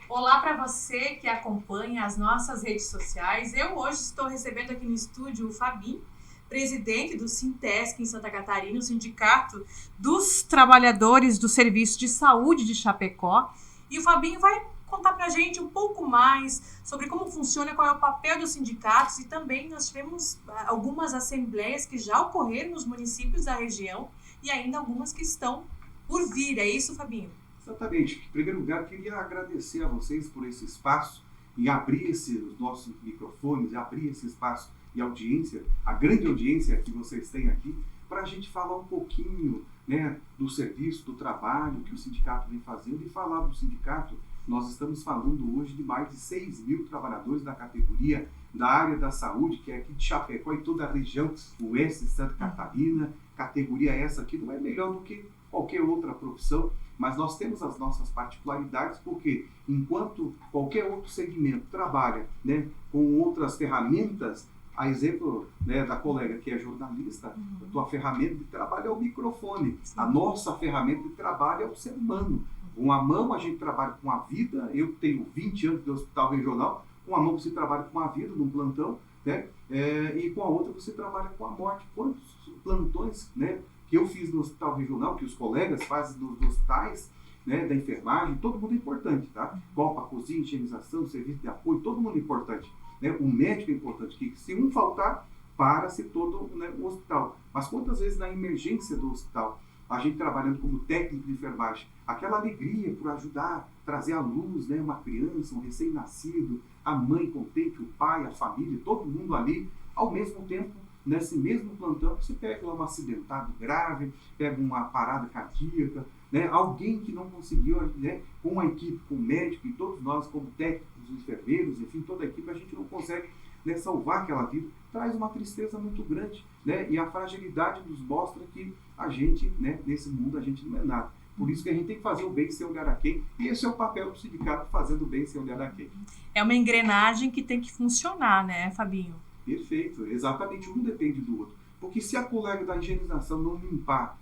Olá para você que acompanha as nossas redes sociais. Eu hoje estou recebendo aqui no estúdio o Fabinho, presidente do Sintesc em Santa Catarina, o Sindicato dos Trabalhadores do Serviço de Saúde de Chapecó. E o Fabinho vai contar para a gente um pouco mais sobre como funciona, qual é o papel dos sindicatos, e também nós tivemos algumas assembleias que já ocorreram nos municípios da região e ainda algumas que estão por vir. É isso, Fabinho? Exatamente. Em primeiro lugar, queria agradecer a vocês por esse espaço e abrir os nossos microfones, abrir esse espaço e audiência, a grande audiência que vocês têm aqui, para a gente falar um pouquinho, né, do serviço, do trabalho que o sindicato vem fazendo. E falar do sindicato, nós estamos falando hoje de mais de 6 mil trabalhadores da categoria da área da saúde, que é aqui de Chapecó e toda a região oeste de Santa Catarina. Categoria essa aqui não é melhor do que qualquer outra profissão, mas nós temos as nossas particularidades, porque enquanto qualquer outro segmento trabalha, né, com outras ferramentas, a exemplo, né, da colega que é jornalista, a tua ferramenta de trabalho é o microfone. Sim. A nossa ferramenta de trabalho é o ser humano. Com a mão a gente trabalha com a vida. Eu tenho 20 anos de hospital regional. Com a mão você trabalha com a vida num plantão, né? E com a outra você trabalha com a morte. Quantos plantões, né, que eu fiz no hospital regional, que os colegas fazem nos hospitais, né, da enfermagem, todo mundo é importante, tá? Copa, cozinha, higienização, serviço de apoio, todo mundo é importante. Né? O médico é importante, que se um faltar, para-se todo, né, o hospital. Mas quantas vezes na emergência do hospital, a gente trabalhando como técnico de enfermagem, aquela alegria por ajudar, trazer à luz, né, uma criança, um recém-nascido, a mãe contente, o pai, a família, todo mundo ali, ao mesmo tempo, nesse mesmo plantão, você pega lá um acidentado grave, pega uma parada cardíaca, né, alguém que não conseguiu, né, com a equipe, com o médico e todos nós como técnicos, enfermeiros, enfim, toda a equipe, a gente não consegue, né, salvar aquela vida, traz uma tristeza muito grande, né, e a fragilidade nos mostra que a gente, né, nesse mundo, a gente não é nada. Por isso que a gente tem que fazer o bem sem olhar a quem, e esse é o papel do sindicato, fazendo o bem sem olhar a quem. É uma engrenagem que tem que funcionar, né, Fabinho? Perfeito, exatamente, um depende do outro. Porque se a colega da higienização não limpar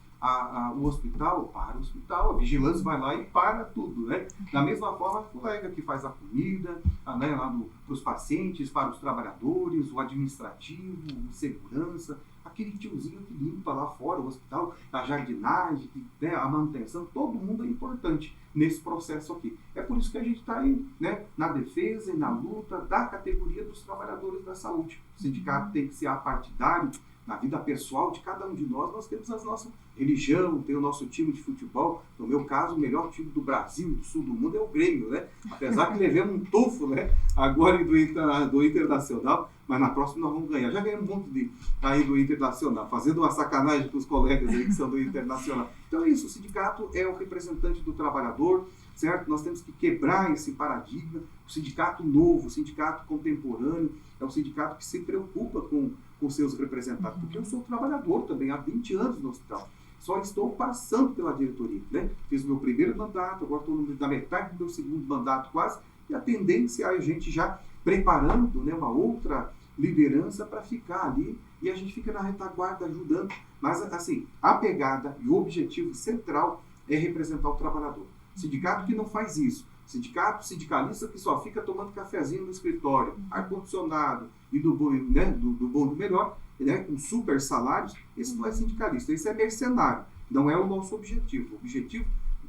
o hospital, para o hospital, a vigilância vai lá e para tudo, né? Da mesma forma, a colega que faz a comida, né, lá para os pacientes, para os trabalhadores, o administrativo, o segurança, aquele tiozinho que limpa lá fora o hospital, a jardinagem, né, a manutenção, todo mundo é importante nesse processo aqui. É por isso que a gente está aí, né, na defesa e na luta da categoria dos trabalhadores da saúde. O sindicato tem que ser apartidário. Na vida pessoal de cada um de nós temos a nossa religião, tem o nosso time de futebol. No meu caso, o melhor time do Brasil e do sul do mundo é o Grêmio, né? Apesar que levemos um tufo, né, agora do Internacional, mas na próxima nós vamos ganhar. Já ganhamos um monte aí do Internacional, fazendo uma sacanagem com os colegas aí que são do Internacional. Então é isso, o sindicato é o representante do trabalhador, certo? Nós temos que quebrar esse paradigma. O sindicato novo, o sindicato contemporâneo, é um sindicato que se preocupa com seus representados, porque eu sou trabalhador também há 20 anos no hospital. Só estou passando pela diretoria, né? Fiz o meu primeiro mandato, agora estou na metade do meu segundo mandato quase, e a tendência é a gente já preparando, né, uma outra liderança para ficar ali, e a gente fica na retaguarda ajudando. Mas, assim, a pegada e o objetivo central é representar o trabalhador. Sindicato que não faz isso, sindicalista que só fica tomando cafezinho no escritório, ar-condicionado e do bom, né, do bom e do melhor, né, com super salários, esse não é sindicalista, esse é mercenário, não é o nosso objetivo.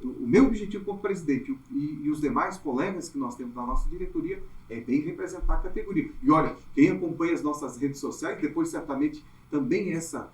O meu objetivo como presidente e os demais colegas que nós temos na nossa diretoria é bem representar a categoria. E olha, quem acompanha as nossas redes sociais, depois certamente também essa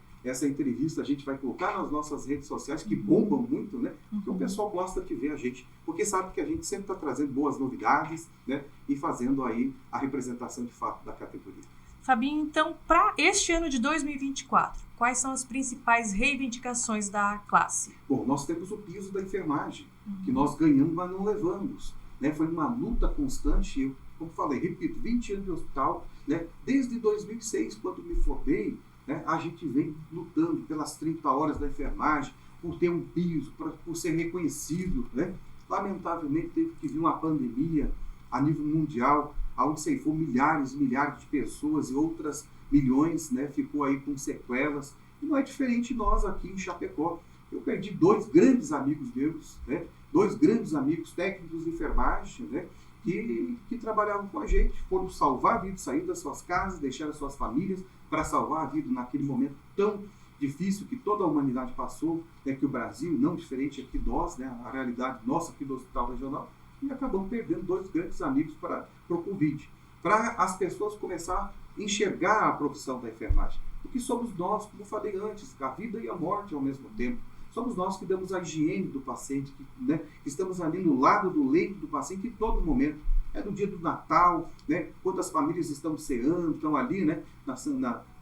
entrevista a gente vai colocar nas nossas redes sociais, que bombam muito, né? Porque o pessoal gosta de ver a gente, porque sabe que a gente sempre está trazendo boas novidades, né? E fazendo aí a representação de fato da categoria. Fabinho, então, para este ano de 2024, quais são as principais reivindicações da classe? Bom, nós temos o piso da enfermagem, que nós ganhamos, mas não levamos, né? Foi uma luta constante, eu, como falei, repito, 20 anos de hospital, né? Desde 2006, quando me formei, né, a gente vem lutando pelas 30 horas da enfermagem, por ter um piso, por ser reconhecido, né? Lamentavelmente teve que vir uma pandemia a nível mundial, onde ceifou milhares e milhares de pessoas e outras milhões, né, ficou aí com sequelas. E não é diferente nós aqui em Chapecó. Eu perdi 2 grandes amigos meus, né, 2 grandes amigos técnicos de enfermagem, né, que trabalhavam com a gente, foram salvar a vida, sair das suas casas, deixar as suas famílias para salvar a vida naquele momento tão difícil que toda a humanidade passou, né, que o Brasil, não diferente aqui nós, né, a realidade nossa aqui do Hospital Regional, e acabamos perdendo 2 grandes amigos para o Covid. Para as pessoas começar a enxergar a profissão da enfermagem. Porque somos nós, como eu falei antes, a vida e a morte ao mesmo tempo. Somos nós que damos a higiene do paciente, né? Estamos ali no lado do leito do paciente em todo momento. É no dia do Natal, né? Quando as famílias estão ceando, estão ali, né?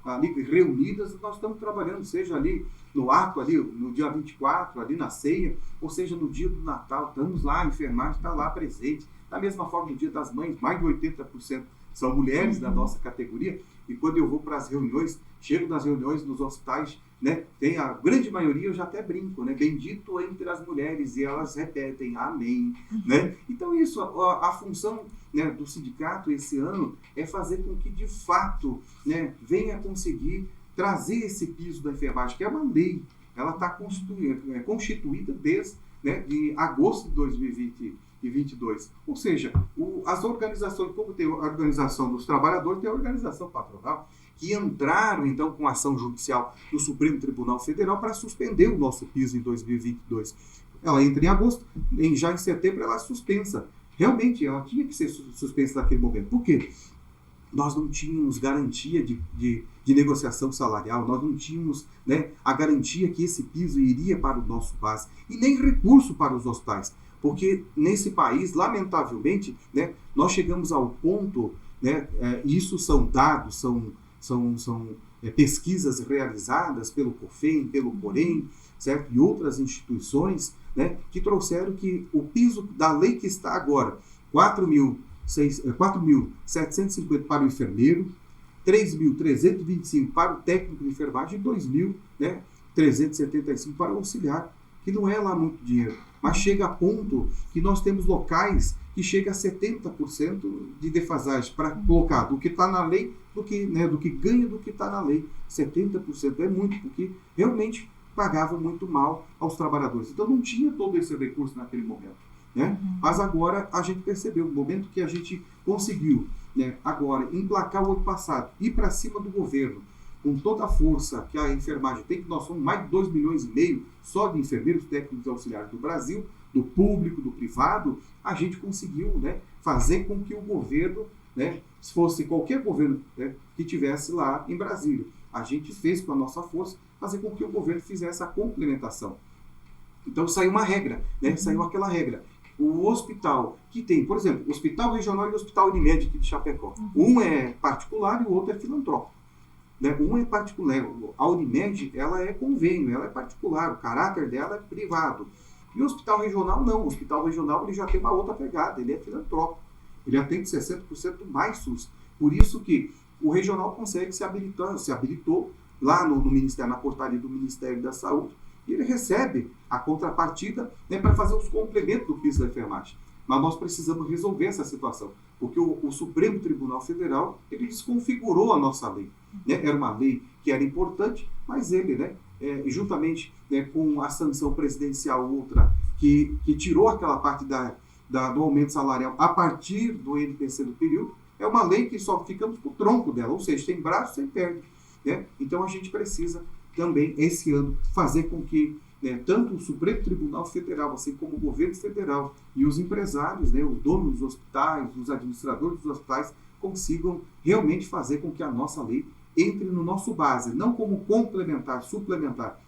Ali reunidas, nós estamos trabalhando, seja ali no ato, ali no dia 24, ali na ceia, ou seja no dia do Natal, estamos lá, a enfermagem está lá presente. Da mesma forma, no dia das mães, mais de 80% são mulheres da nossa categoria, e quando eu vou para as reuniões, chego nas reuniões nos hospitais, né, tem a grande maioria, eu já até brinco, né, bendito entre as mulheres, e elas repetem amém, né? Então isso, a função, né, do sindicato esse ano é fazer com que de fato, né, venha conseguir trazer esse piso da enfermagem, que é uma lei, ela está constituída desde, né, de agosto de 2022. Ou seja, as organizações, como tem a organização dos trabalhadores, tem a organização patronal, que entraram, então, com ação judicial no Supremo Tribunal Federal para suspender o nosso piso em 2022. Ela entra em agosto, já em setembro ela é suspensa. Realmente, ela tinha que ser suspensa naquele momento. Por quê? Nós não tínhamos garantia de negociação salarial, nós não tínhamos, né, a garantia que esse piso iria para o nosso base, e nem recurso para os hospitais. Porque nesse país, lamentavelmente, né, nós chegamos ao ponto, né, isso são dados, são pesquisas realizadas pelo COFEM, pelo Corém, certo? E outras instituições, né, que trouxeram que o piso da lei que está agora, 4.750 para o enfermeiro, 3.325 para o técnico de enfermagem e 2.375 para o auxiliar, que não é lá muito dinheiro, mas chega a ponto que nós temos locais que chega a 70% de defasagem para colocar do que está na lei, do que ganha do que está na lei. 70% é muito, porque realmente pagava muito mal aos trabalhadores. Então não tinha todo esse recurso naquele momento, né? Mas agora a gente percebeu, no momento que a gente conseguiu, né, agora emplacar o ano passado, ir para cima do governo, com toda a força que a enfermagem tem, que nós somos mais de 2,5 milhões só de enfermeiros técnicos e auxiliares do Brasil, do público, do privado, a gente conseguiu, né, fazer com que o governo, né, se fosse qualquer governo, né, que tivesse lá em Brasília, a gente fez com a nossa força, fazer com que o governo fizesse a complementação. Então saiu uma regra, né, saiu aquela regra. O hospital que tem, por exemplo, o Hospital Regional e o Hospital Unimed aqui de Chapecó, um é particular e o outro é filantrópico. Né? Um é particular, a Unimed ela é convênio, ela é particular, o caráter dela é privado. E o Hospital Regional não, o Hospital Regional ele já tem uma outra pegada, ele é filantrópico, ele atende 60% mais SUS. Por isso que o regional consegue se habilitou lá no Ministério, na portaria do Ministério da Saúde, e ele recebe a contrapartida, né, para fazer os complementos do piso da enfermagem. Mas nós precisamos resolver essa situação, porque o Supremo Tribunal Federal ele desconfigurou a nossa lei. Né? Era uma lei que era importante, mas ele, né, juntamente, né, com a sanção presidencial outra, que tirou aquela parte do aumento salarial a partir do NPC do período, é uma lei que só ficamos com o tronco dela, ou seja, tem braço sem perna. Né? Então a gente precisa também, esse ano, fazer com que, né, tanto o Supremo Tribunal Federal, assim como o governo federal e os empresários, né, os donos dos hospitais, os administradores dos hospitais, consigam realmente fazer com que a nossa lei entre no nosso base, não como complementar, suplementar,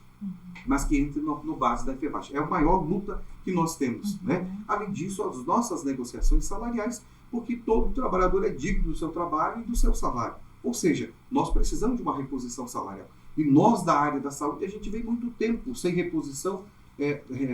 mas que entre no base da enfermagem. É a maior luta que nós temos. Né? Além disso, as nossas negociações salariais, porque todo trabalhador é digno do seu trabalho e do seu salário. Ou seja, nós precisamos de uma reposição salarial. E nós, da área da saúde, a gente vem muito tempo sem reposição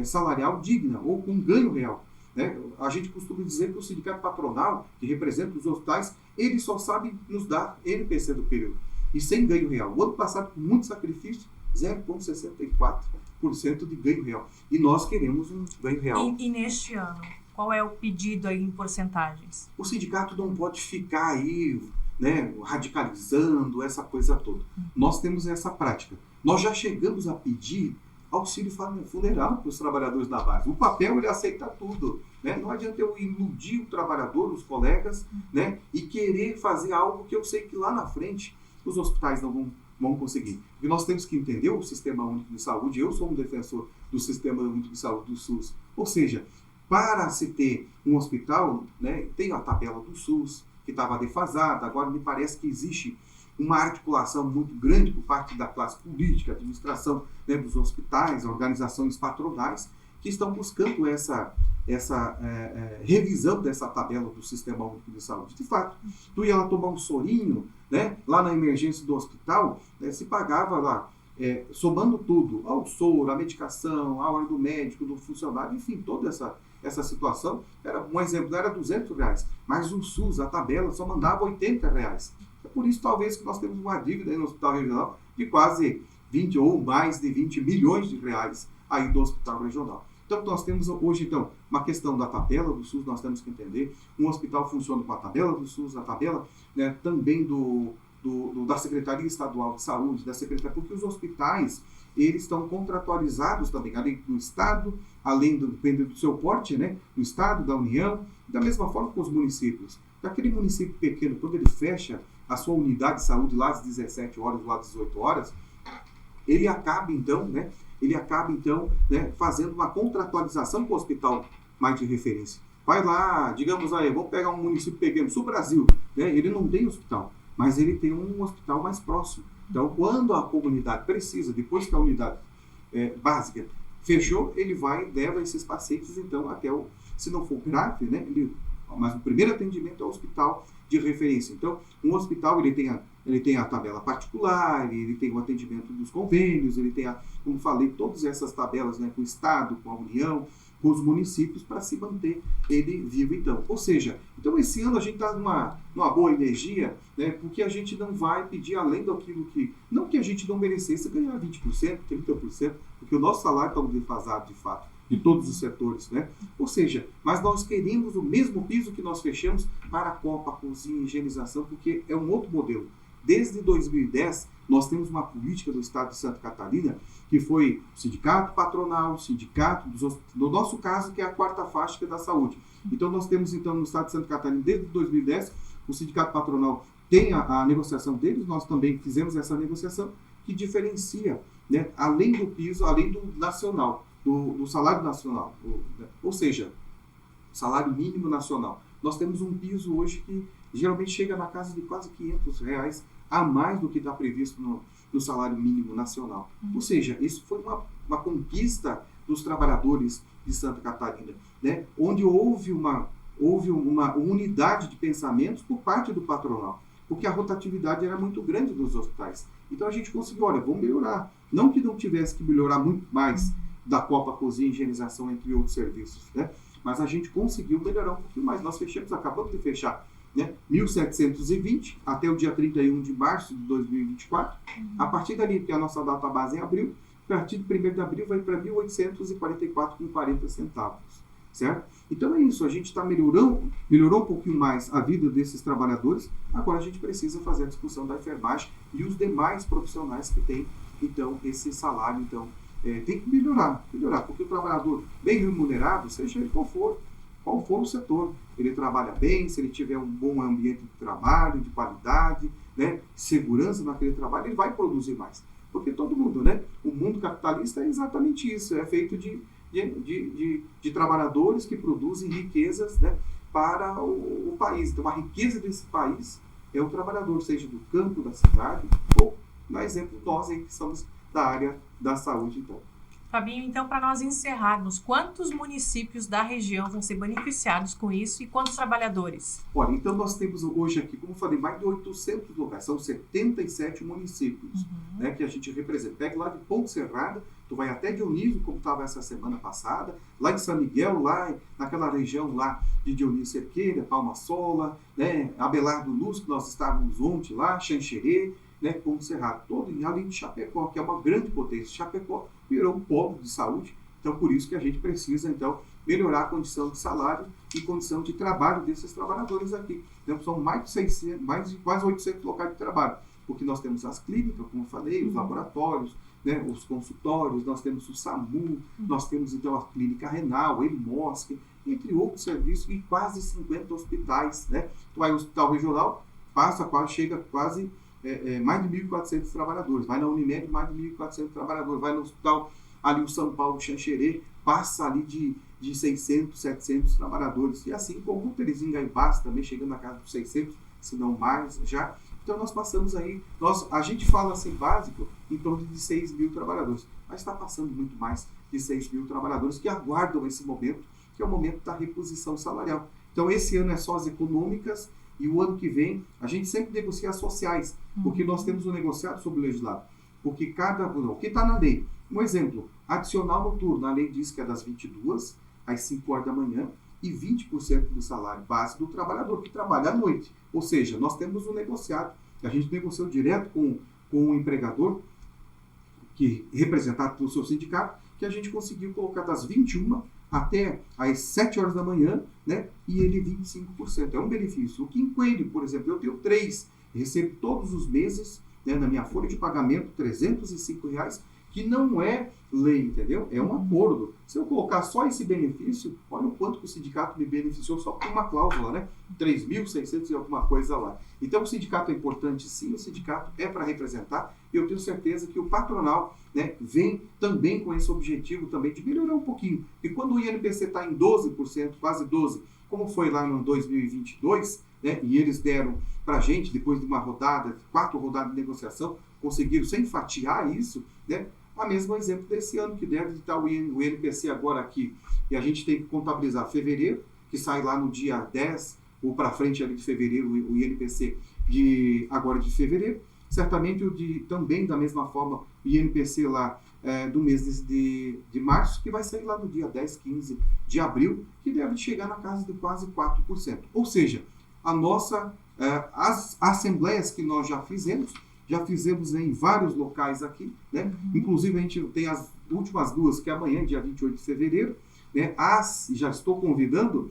salarial digna ou com ganho real. Né? A gente costuma dizer que o sindicato patronal, que representa os hospitais, ele só sabe nos dar NPC do período. E sem ganho real. O ano passado, com muito sacrifício, 0,64% de ganho real. E nós queremos um ganho real. E neste ano, qual é o pedido aí em porcentagens? O sindicato não pode ficar aí né, radicalizando, essa coisa toda. Nós temos essa prática. Nós já chegamos a pedir auxílio funeral para os trabalhadores da base. O papel, ele aceita tudo. Né? Não adianta eu iludir o trabalhador, os colegas, né, e querer fazer algo que eu sei que lá na frente os hospitais não vão conseguir. Porque nós temos que entender o Sistema Único de Saúde. Eu sou um defensor do Sistema Único de Saúde do SUS. Ou seja, para se ter um hospital, né, tem a tabela do SUS, que estava defasada. Agora me parece que existe uma articulação muito grande por parte da classe política, administração, né, dos hospitais, organizações patronais, que estão buscando essa revisão dessa tabela do Sistema Único de Saúde. De fato, tu ia lá tomar um sorinho, né, lá na emergência do hospital, né, se pagava lá, somando tudo, ao soro, a medicação, a hora do médico, do funcionário, enfim, toda essa situação, um exemplo, era R$200, mas o SUS, a tabela, só mandava R$80. É por isso, talvez, que nós temos uma dívida aí no Hospital Regional de quase 20 ou mais de 20 milhões de reais aí do Hospital Regional. Então, nós temos hoje, então, uma questão da tabela do SUS, nós temos que entender. Um hospital funciona com a tabela do SUS, a tabela, né, também da Secretaria Estadual de Saúde, da Secretaria, porque os hospitais, eles estão contratualizados também, além do Estado, dependendo do seu porte, né, do Estado, da União, da mesma forma com os municípios. Daquele município pequeno, quando ele fecha a sua unidade de saúde lá às 17 horas, lá às 18 horas, ele acaba então, né, fazendo uma contratualização com o hospital mais de referência. Vai lá, digamos aí, vamos pegar um município pequeno, Sul Brasil, né, ele não tem hospital, mas ele tem um hospital mais próximo. Então, quando a comunidade precisa, depois que a unidade básica fechou, ele leva esses pacientes, então, se não for grave, né, mas o primeiro atendimento é o hospital de referência. Então, um hospital, ele tem a tabela particular, ele tem o atendimento dos convênios, ele tem, como falei, todas essas tabelas, né, com o Estado, com a União, com os municípios, para se manter ele vivo, então. Ou seja, então esse ano a gente está numa boa energia, né, porque a gente não vai pedir além daquilo que, não que a gente não merecesse ganhar 20%, 30%, porque o nosso salário está defasado, de fato, de todos os setores, né? Ou seja, mas nós queremos o mesmo piso que nós fechamos para a copa, a cozinha, a higienização, porque é um outro modelo. Desde 2010, nós temos uma política do Estado de Santa Catarina, que foi o sindicato patronal, o sindicato, no nosso caso, que é a quarta faixa, que é da saúde. Então, nós temos, então, no Estado de Santa Catarina, desde 2010, o sindicato patronal tem a negociação deles, nós também fizemos essa negociação, que diferencia, né, além do piso, além do nacional, do salário nacional, ou seja, salário mínimo nacional. Nós temos um piso hoje que geralmente chega na casa de quase R$500 a mais do que está previsto no salário mínimo nacional. Ou seja, isso foi uma conquista dos trabalhadores de Santa Catarina, né? Onde houve uma unidade de pensamentos por parte do patronal, porque a rotatividade era muito grande nos hospitais. Então a gente conseguiu, olha, vamos melhorar. Não que não tivesse que melhorar muito mais da copa, cozinha, higienização, entre outros serviços, né? Mas a gente conseguiu melhorar um pouquinho mais. Nós acabamos de fechar, né, 1.720 até o dia 31 de março de 2024. A partir dali, que a nossa data base é em abril, a partir do 1º de abril vai para 1.844,40 centavos, certo? Então é isso, a gente melhorou um pouquinho mais a vida desses trabalhadores. Agora a gente precisa fazer a discussão da enfermagem e os demais profissionais que têm, então, esse salário, então, tem que melhorar, porque o trabalhador bem remunerado, seja ele qual for o setor, ele trabalha bem, se ele tiver um bom ambiente de trabalho, de qualidade, né, segurança naquele trabalho, ele vai produzir mais. Porque todo mundo, né, o mundo capitalista é exatamente isso, é feito de trabalhadores que produzem riquezas, né, para o país. Então, a riqueza desse país é o trabalhador, seja do campo, da cidade, ou, no exemplo, nós aí que somos da área da saúde, então. Fabinho, então, para nós encerrarmos, quantos municípios da região vão ser beneficiados com isso e quantos trabalhadores? Olha, então nós temos hoje aqui, como eu falei, mais de 800 locais, são 77 municípios, né, que a gente representa. Pega lá de Ponte Serrada, tu vai até Dionísio, como estava essa semana passada, lá em São Miguel, lá naquela região lá de Dionísio Cerqueira, Palma Sola, né, Abelardo Luz, que nós estávamos ontem lá, Xanxerê, né, Ponte Serrada, todo, e além de Chapecó, que é uma grande potência. Chapecó virou um polo de saúde, Então, por isso que a gente precisa, então, melhorar a condição de salário e condição de trabalho desses trabalhadores aqui. Então, são mais de quase 800 locais de trabalho, porque nós temos as clínicas, como eu falei, os laboratórios, né, os consultórios, nós temos o SAMU, nós temos, então, a clínica renal, o EMOSC, entre outros serviços, e quase 50 hospitais, né? Então, aí o hospital regional chega quase mais de 1.400 trabalhadores, vai na Unimed mais de 1.400 trabalhadores, vai no hospital ali o São Paulo Xanxerê, passa ali de 600, 700 trabalhadores, e assim como o Terezinga e Basta também chegando na casa dos 600, se não mais já. Então nós passamos aí, a gente fala assim básico, em torno de 6.000 trabalhadores, mas está passando muito mais de 6.000 trabalhadores que aguardam esse momento, que é o momento da reposição salarial. Então esse ano é só as econômicas, e o ano que vem a gente sempre negocia as sociais, porque nós temos um negociado sobre o legislado, porque o que está na lei, um exemplo, adicional noturno, a lei diz que é das 22 às 5 horas da manhã, e 20% do salário base do trabalhador que trabalha à noite. Ou seja, nós temos um negociado, a gente negociou direto com o empregador, que representado pelo seu sindicato, que a gente conseguiu colocar das 21 até às 7 horas da manhã, né, e ele 25%. É um benefício. O quinquênio, por exemplo, eu tenho 3, recebo todos os meses, né, na minha folha de pagamento, R$305, que não é lei, entendeu? É um acordo. Se eu colocar só esse benefício, olha o quanto que o sindicato me beneficiou só por uma cláusula, né? 3.600 e alguma coisa lá. Então o sindicato é importante sim, o sindicato é para representar, e eu tenho certeza que o patronal, né, vem também com esse objetivo também de melhorar um pouquinho. E quando o INPC está em 12%, quase 12%, como foi lá no 2022, né, e eles deram para a gente, depois de uma rodada, 4 rodadas de negociação, conseguiram sem fatiar isso, né? A mesmo exemplo desse ano, que deve estar o INPC agora aqui, e a gente tem que contabilizar fevereiro, que sai lá no dia 10, ou para frente ali de fevereiro, o INPC agora de fevereiro, certamente também da mesma forma, o INPC lá do mês de março, que vai sair lá no dia 10, 15 de abril, que deve chegar na casa de quase 4%. Ou seja, as assembleias que nós já fizemos em vários locais aqui, né? Inclusive a gente tem as últimas 2, que é amanhã, dia 28 de fevereiro, né? Já estou convidando,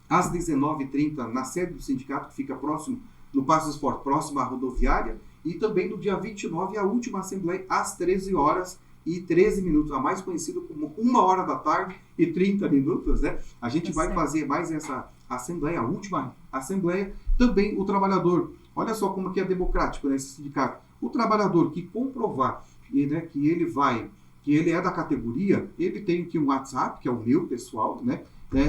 às 19h30, na sede do sindicato, que fica próximo, no Paço dos Fortes, próximo à rodoviária, e também no dia 29, a última assembleia, às 13h13, a mais conhecida como 1h da tarde e 30 minutos, né? A gente vai fazer mais essa assembleia, a última assembleia. Também o trabalhador, olha só como que é democrático nesse sindicato, o trabalhador que comprovar, né, que ele é da categoria, ele tem aqui um WhatsApp, que é o meu pessoal, né?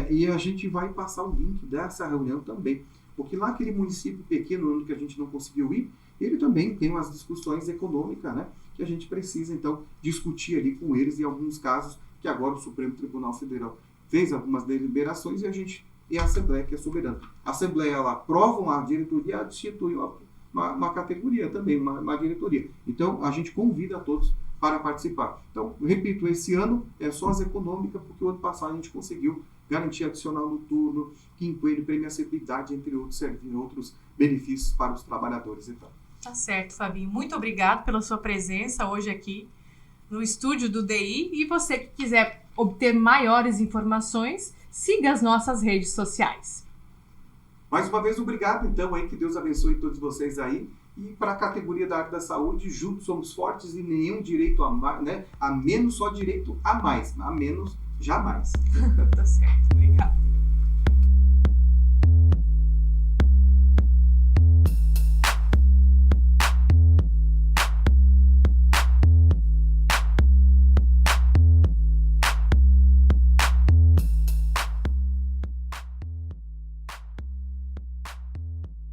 E a gente vai passar o link dessa reunião também, porque lá aquele município pequeno, onde a gente não conseguiu ir, ele também tem umas discussões econômicas, né, que a gente precisa, então, discutir ali com eles, em alguns casos, que agora o Supremo Tribunal Federal fez algumas deliberações, e a Assembleia, que é soberana. A Assembleia, ela aprova a diretoria, destitui uma categoria também, uma diretoria. Então, a gente convida a todos para participar. Então, repito, esse ano é só as econômicas, porque o ano passado a gente conseguiu garantia adicional noturno, quinquênio, premiaciabilidade, entre outros benefícios para os trabalhadores. Então. Tá certo, Fabinho. Muito obrigado pela sua presença hoje aqui no estúdio do DI. E você que quiser obter maiores informações, siga as nossas redes sociais. Mais uma vez, obrigado, então, aí, que Deus abençoe todos vocês aí. E para a categoria da área da saúde, juntos somos fortes e nenhum direito a mais, né? A menos, só direito a mais. A menos, jamais. Tá certo, obrigado.